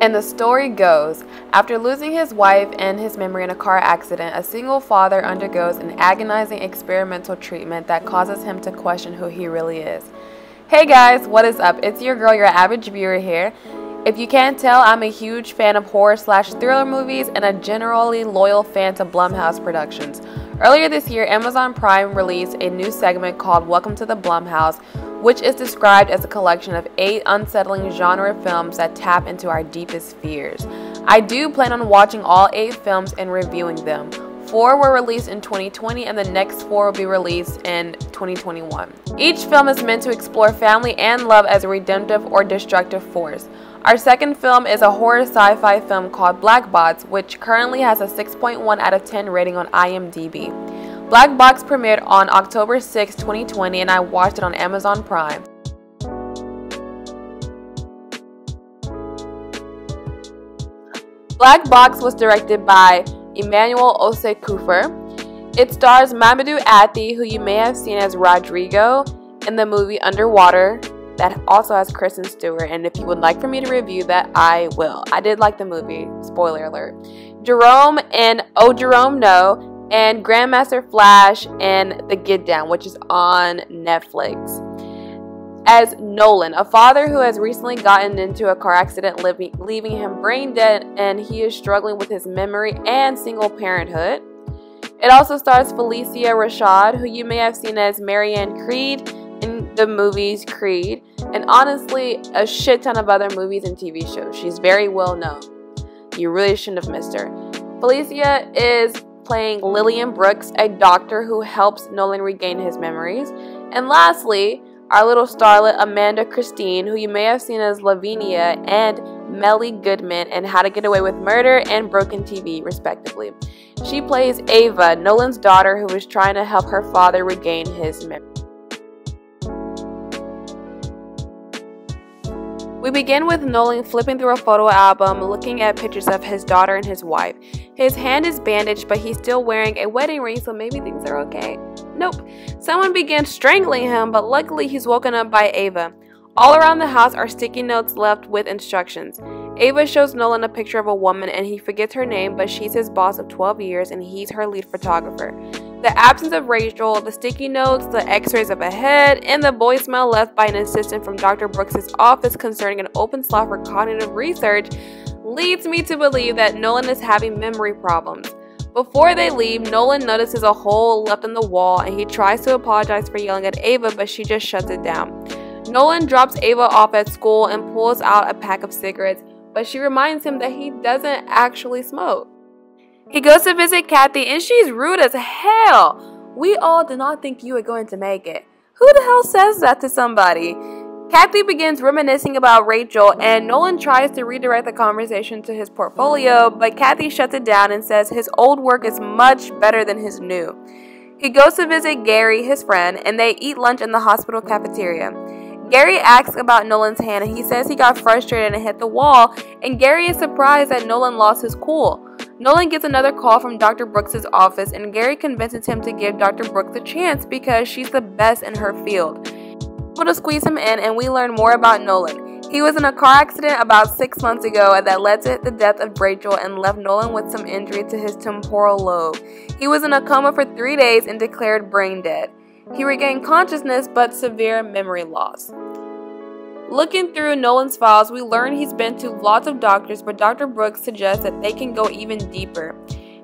And the story goes, after losing his wife and his memory in a car accident, a single father undergoes an agonizing experimental treatment that causes him to question who he really is. Hey guys, what is up? It's your girl, your avid viewer here. If you can't tell, I'm a huge fan of horror/thriller movies and a generally loyal fan to Blumhouse productions. Earlier this year, Amazon Prime released a new segment called Welcome to the Blumhouse, which is described as a collection of 8 unsettling genre films that tap into our deepest fears. I do plan on watching all 8 films and reviewing them. 4 were released in 2020 and the next 4 will be released in 2021. Each film is meant to explore family and love as a redemptive or destructive force. Our second film is a horror sci-fi film called Blackbox, which currently has a 6.1 out of 10 rating on IMDb. Blackbox premiered on October 6, 2020, and I watched it on Amazon Prime. Blackbox was directed by Emmanuel Osei-Kuffour. It stars Mamoudou Athie, who you may have seen as Rodrigo in the movie Underwater, that also has Kristen Stewart, and if you would like for me to review that, I will. I did like the movie, spoiler alert. Jerome and Oh Jerome No, and Grandmaster Flash and The Get Down, which is on Netflix. As Nolan, a father who has recently gotten into a car accident leaving him brain dead, and he is struggling with his memory and single parenthood. It also stars Felicia Rashad, who you may have seen as Marianne Creed in the movies Creed, and honestly a shit ton of other movies and TV shows. She's very well known. You really shouldn't have missed her. Felicia is playing Lillian Brooks, a doctor who helps Nolan regain his memories. And lastly, our little starlet Amanda Christine, who you may have seen as Lavinia and Melly Goodman in How to Get Away with Murder and Broken TV, respectively. She plays Ava, Nolan's daughter, who is trying to help her father regain his memory. We begin with Nolan flipping through a photo album, looking at pictures of his daughter and his wife. His hand is bandaged, but he's still wearing a wedding ring, so maybe things are okay. Nope. Someone begins strangling him, but luckily he's woken up by Ava. All around the house are sticky notes left with instructions. Ava shows Nolan a picture of a woman, and he forgets her name, but she's his boss of 12 years, and he's her lead photographer. The absence of Rachel, the sticky notes, the x-rays of a head, and the voicemail left by an assistant from Dr. Brooks' office concerning an open slot for cognitive research leads me to believe that Nolan is having memory problems. Before they leave, Nolan notices a hole left in the wall, and he tries to apologize for yelling at Ava, but she just shuts it down. Nolan drops Ava off at school and pulls out a pack of cigarettes, but she reminds him that he doesn't actually smoke. He goes to visit Kathy, and she's rude as hell. We all did not think you were going to make it. Who the hell says that to somebody? Kathy begins reminiscing about Rachel, and Nolan tries to redirect the conversation to his portfolio, but Kathy shuts it down and says his old work is much better than his new. He goes to visit Gary, his friend, and they eat lunch in the hospital cafeteria. Gary asks about Nolan's hand, and he says he got frustrated and hit the wall, and Gary is surprised that Nolan lost his cool. Nolan gets another call from Dr. Brooks' office, and Gary convinces him to give Dr. Brooks a chance because she's the best in her field. Able to squeeze him in, and we learn more about Nolan. He was in a car accident about 6 months ago that led to the death of Rachel and left Nolan with some injury to his temporal lobe. He was in a coma for 3 days and declared brain dead. He regained consciousness but severe memory loss. Looking through Nolan's files, we learn he's been to lots of doctors, but Dr. Brooks suggests that they can go even deeper.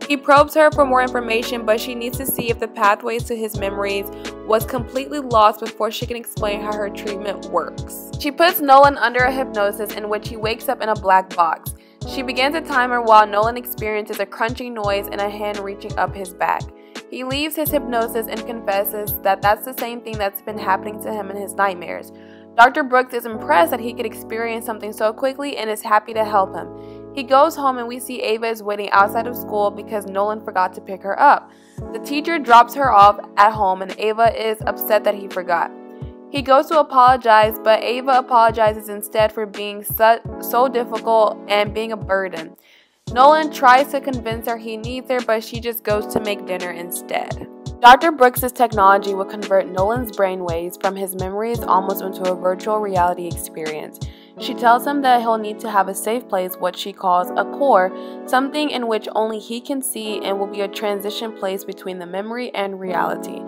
He probes her for more information, but she needs to see if the pathways to his memories was completely lost before she can explain how her treatment works. She puts Nolan under a hypnosis in which he wakes up in a black box. She begins a timer while Nolan experiences a crunching noise and a hand reaching up his back. He leaves his hypnosis and confesses that that's the same thing that's been happening to him in his nightmares. Dr. Brooks is impressed that he could experience something so quickly and is happy to help him. He goes home, and we see Ava is waiting outside of school because Nolan forgot to pick her up. The teacher drops her off at home, and Ava is upset that he forgot. He goes to apologize, but Ava apologizes instead for being so difficult and being a burden. Nolan tries to convince her he needs her, but she just goes to make dinner instead. Dr. Brooks' technology will convert Nolan's brainwaves from his memories almost into a virtual reality experience. She tells him that he'll need to have a safe place, what she calls a core, something in which only he can see and will be a transition place between the memory and reality.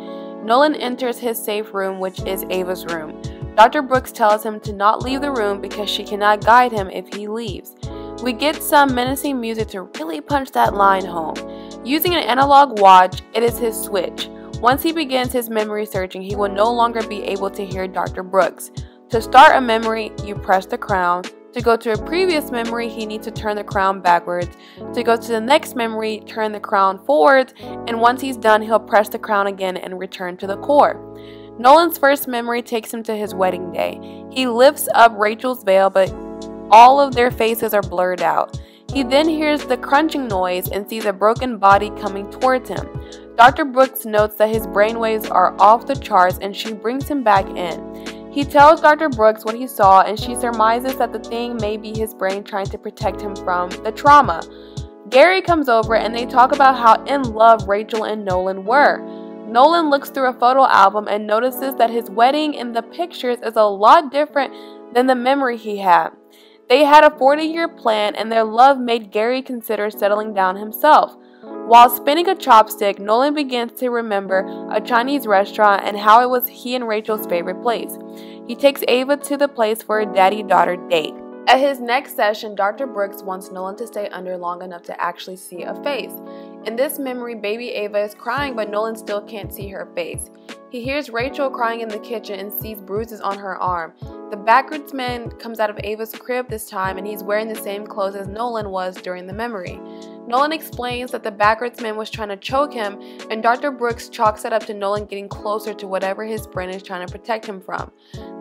Nolan enters his safe room, which is Ava's room. Dr. Brooks tells him to not leave the room because she cannot guide him if he leaves. We get some menacing music to really punch that line home. Using an analog watch, it is his switch. Once he begins his memory searching, he will no longer be able to hear Dr. Brooks. To start a memory, you press the crown. To go to a previous memory, he needs to turn the crown backwards. To go to the next memory, turn the crown forwards, and once he's done, he'll press the crown again and return to the core. Nolan's first memory takes him to his wedding day. He lifts up Rachel's veil, but all of their faces are blurred out. He then hears the crunching noise and sees a broken body coming towards him. Dr. Brooks notes that his brainwaves are off the charts and she brings him back in. He tells Dr. Brooks what he saw and she surmises that the thing may be his brain trying to protect him from the trauma. Gary comes over and they talk about how in love Rachel and Nolan were. Nolan looks through a photo album and notices that his wedding in the pictures is a lot different than the memory he had. They had a 40-year plan and their love made Gary consider settling down himself. While spinning a chopstick, Nolan begins to remember a Chinese restaurant and how it was he and Rachel's favorite place. He takes Ava to the place for a daddy-daughter date. At his next session, Dr. Brooks wants Nolan to stay under long enough to actually see a face. In this memory, baby Ava is crying, but Nolan still can't see her face. He hears Rachel crying in the kitchen and sees bruises on her arm. The backwards man comes out of Ava's crib this time and he's wearing the same clothes as Nolan was during the memory. Nolan explains that the backwards man was trying to choke him, and Dr. Brooks chalks it up to Nolan getting closer to whatever his brain is trying to protect him from.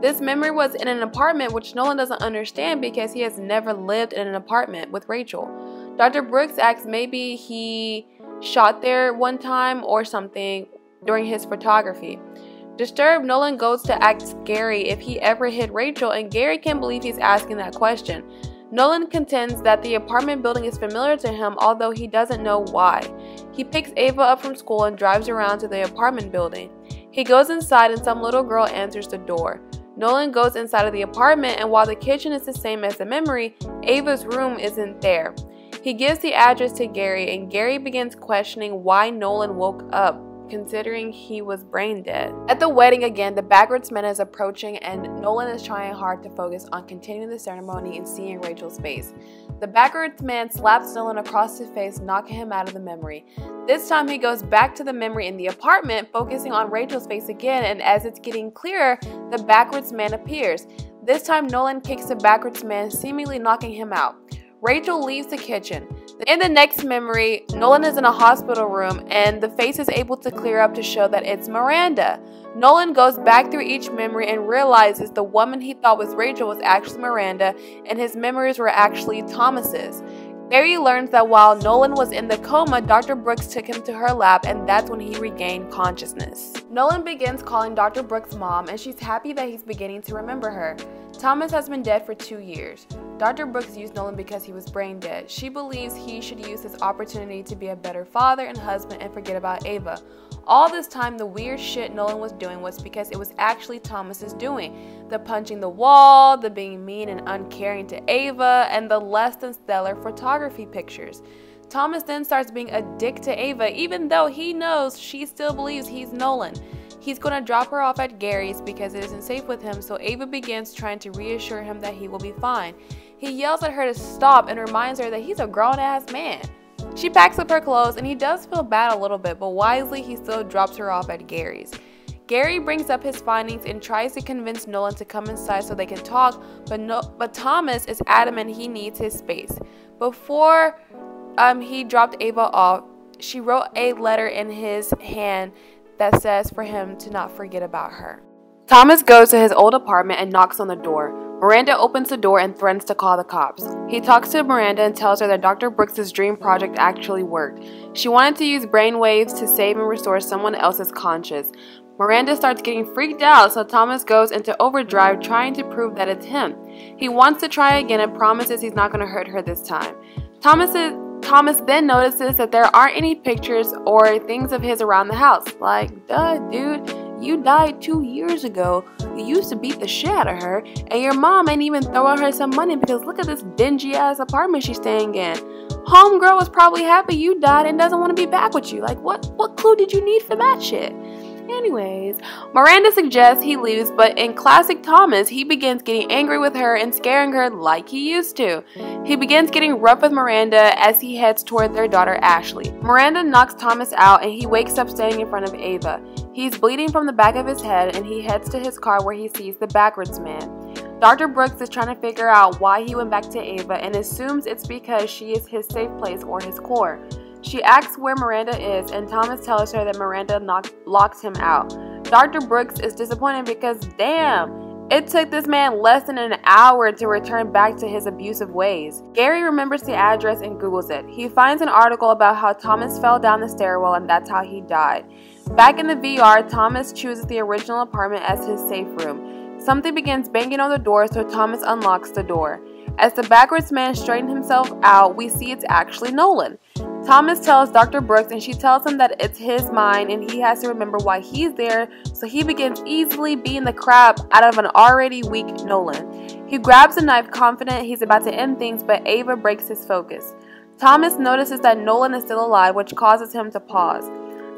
This memory was in an apartment, which Nolan doesn't understand because he has never lived in an apartment with Rachel. Dr. Brooks asks maybe he shot there one time or something during his photography. Disturbed, Nolan goes to ask Gary if he ever hit Rachel, and Gary can't believe he's asking that question. Nolan contends that the apartment building is familiar to him, although he doesn't know why. He picks Ava up from school and drives around to the apartment building. He goes inside and some little girl answers the door. Nolan goes inside of the apartment, and while the kitchen is the same as the memory, Ava's room isn't there. He gives the address to Gary, and Gary begins questioning why Nolan woke up, considering he was brain dead. At the wedding again, the backwards man is approaching and Nolan is trying hard to focus on continuing the ceremony and seeing Rachel's face. The backwards man slaps Nolan across his face, knocking him out of the memory. This time he goes back to the memory in the apartment, focusing on Rachel's face again, and as it's getting clearer, the backwards man appears. This time Nolan kicks the backwards man, seemingly knocking him out. Rachel leaves the kitchen. In the next memory, Nolan is in a hospital room and the face is able to clear up to show that it's Miranda. Nolan goes back through each memory and realizes the woman he thought was Rachel was actually Miranda and his memories were actually Thomas's. Gary learns that while Nolan was in the coma, Dr. Brooks took him to her lab and that's when he regained consciousness. Nolan begins calling Dr. Brooks' mom and she's happy that he's beginning to remember her. Thomas has been dead for 2 years. Dr. Brooks used Nolan because he was brain dead. She believes he should use this opportunity to be a better father and husband and forget about Ava. All this time, the weird shit Nolan was doing was because it was actually Thomas's doing. The punching the wall, the being mean and uncaring to Ava, and the less than stellar photography pictures. Thomas then starts being a dick to Ava, even though he knows she still believes he's Nolan. He's going to drop her off at Gary's because it isn't safe with him, so Ava begins trying to reassure him that he will be fine. He yells at her to stop and reminds her that he's a grown-ass man. She packs up her clothes and he does feel bad a little bit, but wisely he still drops her off at Gary's. Gary brings up his findings and tries to convince Nolan to come inside so they can talk, but Thomas is adamant he needs his space. Before he dropped Ava off, she wrote a letter in his hand that says for him to not forget about her. Thomas goes to his old apartment and knocks on the door. Miranda opens the door and threatens to call the cops. He talks to Miranda and tells her that Dr. Brooks' dream project actually worked. She wanted to use brainwaves to save and restore someone else's conscience. Miranda starts getting freaked out, so Thomas goes into overdrive trying to prove that it's him. He wants to try again and promises he's not going to hurt her this time. Thomas then notices that there aren't any pictures or things of his around the house. Like, duh, dude, You died 2 years ago. You used to beat the shit out of her, and your mom ain't even throwing her some money because look at this dingy ass apartment she's staying in. Homegirl was probably happy you died and doesn't want to be back with you. Like, what clue did you need for that shit? Anyways, Miranda suggests he leaves, but in classic Thomas, he begins getting angry with her and scaring her like he used to. He begins getting rough with Miranda as he heads toward their daughter Ashley. Miranda knocks Thomas out and he wakes up standing in front of Ava. He's bleeding from the back of his head and he heads to his car where he sees the backwards man. Dr. Brooks is trying to figure out why he went back to Ava and assumes it's because she is his safe place or his core. She asks where Miranda is, and Thomas tells her that Miranda locks him out. Dr. Brooks is disappointed because, damn, it took this man less than an hour to return back to his abusive ways. Gary remembers the address and Googles it. He finds an article about how Thomas fell down the stairwell and that's how he died. Back in the VR, Thomas chooses the original apartment as his safe room. Something begins banging on the door, so Thomas unlocks the door. As the backwards man straightens himself out, we see it's actually Nolan. Thomas tells Dr. Brooks and she tells him that it's his mind and he has to remember why he's there, so he begins easily beating the crap out of an already weak Nolan. He grabs a knife confident he's about to end things, but Ava breaks his focus. Thomas notices that Nolan is still alive, which causes him to pause.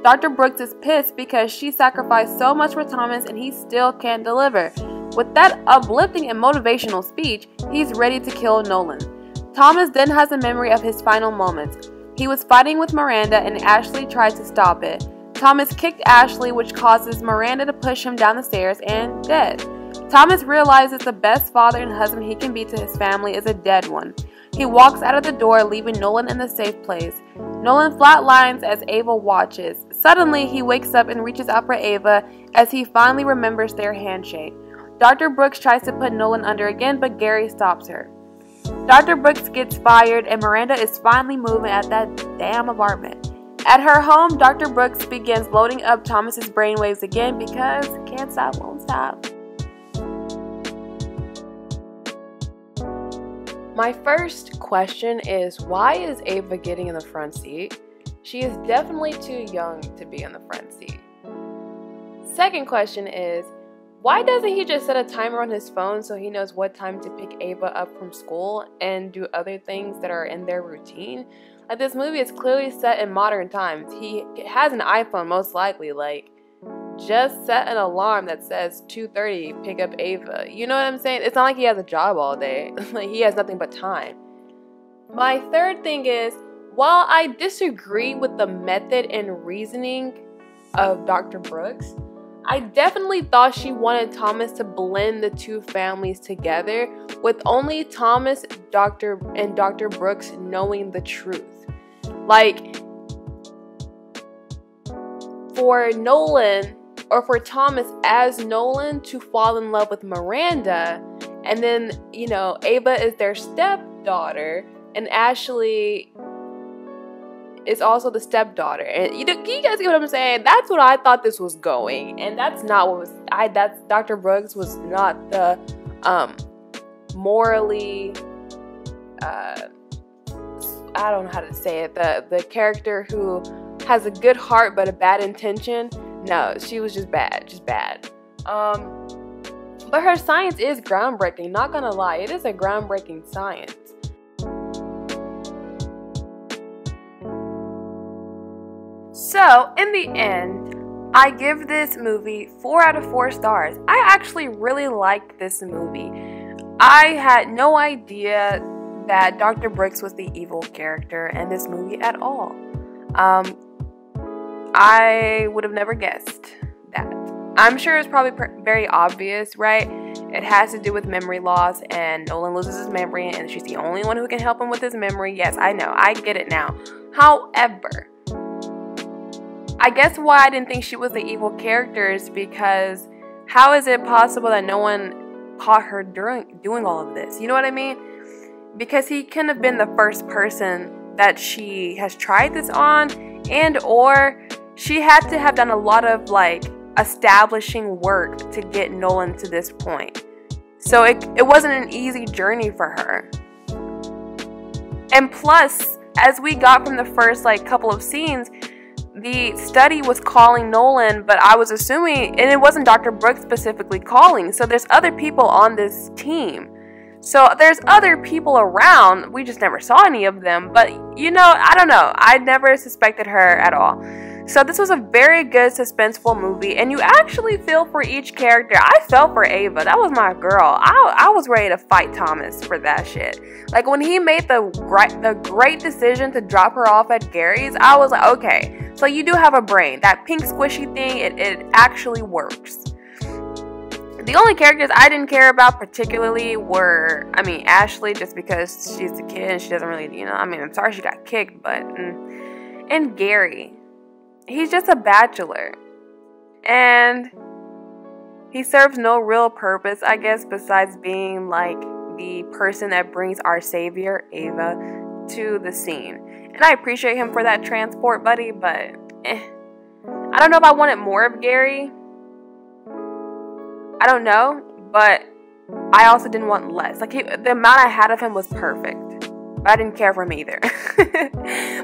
Dr. Brooks is pissed because she sacrificed so much for Thomas and he still can't deliver. With that uplifting and motivational speech, he's ready to kill Nolan. Thomas then has a memory of his final moments. He was fighting with Miranda and Ashley tried to stop it. Thomas kicked Ashley, which causes Miranda to push him down the stairs and dead. Thomas realizes the best father and husband he can be to his family is a dead one. He walks out of the door, leaving Nolan in the safe place. Nolan flatlines as Ava watches. Suddenly, he wakes up and reaches out for Ava as he finally remembers their handshake. Dr. Brooks tries to put Nolan under again, but Gary stops her. Dr. Brooks gets fired and Miranda is finally moving at that damn apartment. At her home, Dr. Brooks begins loading up Thomas's brainwaves again because can't stop, won't stop. My first question is, why is Ava getting in the front seat? She is definitely too young to be in the front seat. Second question is, why doesn't he just set a timer on his phone so he knows what time to pick Ava up from school and do other things that are in their routine? Like, this movie is clearly set in modern times. He has an iPhone, most likely. Like, just set an alarm that says 2:30, pick up Ava. You know what I'm saying? It's not like he has a job all day. Like, he has nothing but time. My third thing is, while I disagree with the method and reasoning of Dr. Brooks, I definitely thought she wanted Thomas to blend the two families together, with only Thomas and Dr. Brooks knowing the truth. Like, for Nolan, or for Thomas as Nolan to fall in love with Miranda, and then, you know, Ava is their stepdaughter, and Ashley is also the stepdaughter. And you guys get what I'm saying? That's what I thought this was going, and that's not what was. That's Dr. Brooks was not the morally. I don't know how to say it. The character who has a good heart but a bad intention. No, she was just bad, but her science is groundbreaking. Not gonna lie, it is a groundbreaking science. So, in the end, I give this movie 4 out of 4 stars. I actually really liked this movie. I had no idea that Dr. Brooks was the evil character in this movie at all. I would have never guessed that. I'm sure it's probably very obvious, right? It has to do with memory loss, and Nolan loses his memory, and she's the only one who can help him with his memory. Yes, I know. I get it now. However, I guess why I didn't think she was the evil character is because how is it possible that no one caught her doing all of this? You know what I mean? Because he couldn't have been the first person that she has tried this on, and or she had to have done a lot of like establishing work to get Nolan to this point. So it wasn't an easy journey for her. And plus, as we got from the first like couple of scenes, the study was calling Nolan, but I was assuming, and it wasn't Dr. Brooks specifically calling, so there's other people on this team. So there's other people around, we just never saw any of them, but you know, I don't know, I never suspected her at all. So this was a very good suspenseful movie, and you actually feel for each character. I felt for Ava. That was my girl. I was ready to fight Thomas for that shit. Like when he made the great decision to drop her off at Gary's, I was like, okay, so you do have a brain. That pink squishy thing, it actually works. The only characters I didn't care about particularly were, I mean, Ashley, just because she's a kid and she doesn't really, you know, I mean, I'm sorry she got kicked, but, and Gary. He's just a bachelor, and he serves no real purpose, I guess, besides being like the person that brings our savior, Ava, to the scene. And I appreciate him for that transport buddy, but I don't know if I wanted more of Gary. I don't know, but I also didn't want less. Like the amount I had of him was perfect. I didn't care for him either.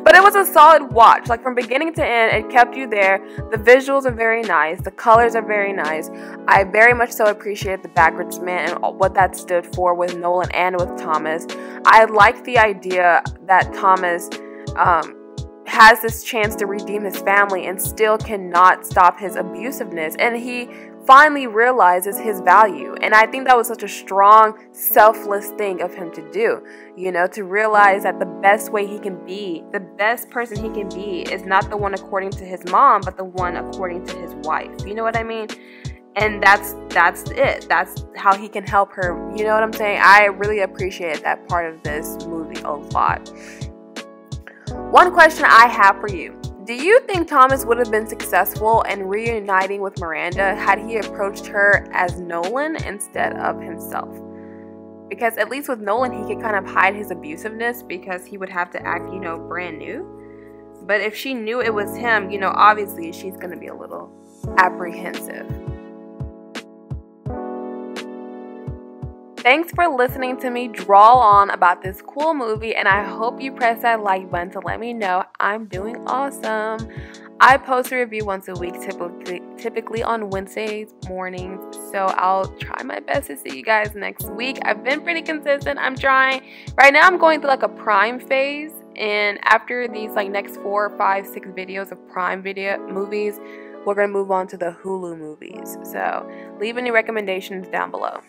But it was a solid watch. Like from beginning to end, it kept you there. The visuals are very nice. The colors are very nice. I very much so appreciated the backwards man and what that stood for with Nolan and with Thomas. I liked the idea that Thomas has this chance to redeem his family and still cannot stop his abusiveness. And he finally realizes his value, and I think that was such a strong, selfless thing of him to do, you know, to realize that the best way he can be, the best person he can be, is not the one according to his mom, but the one according to his wife. You know what I mean? And that's it. That's how he can help her. You know what I'm saying? I really appreciate that part of this movie a lot. One question I have for you. Do you think Thomas would have been successful in reuniting with Miranda had he approached her as Nolan instead of himself? Because at least with Nolan, he could kind of hide his abusiveness because he would have to act, you know, brand new. But if she knew it was him, you know, obviously she's going to be a little apprehensive. Thanks for listening to me drawl on about this cool movie, and I hope you press that like button to let me know I'm doing awesome. I post a review once a week, typically on Wednesdays mornings, so I'll try my best to see you guys next week. I've been pretty consistent. I'm trying. Right now I'm going through like a Prime phase, and after these like next 4, 5, 6 videos of Prime video movies, we're going to move on to the Hulu movies. So leave any recommendations down below.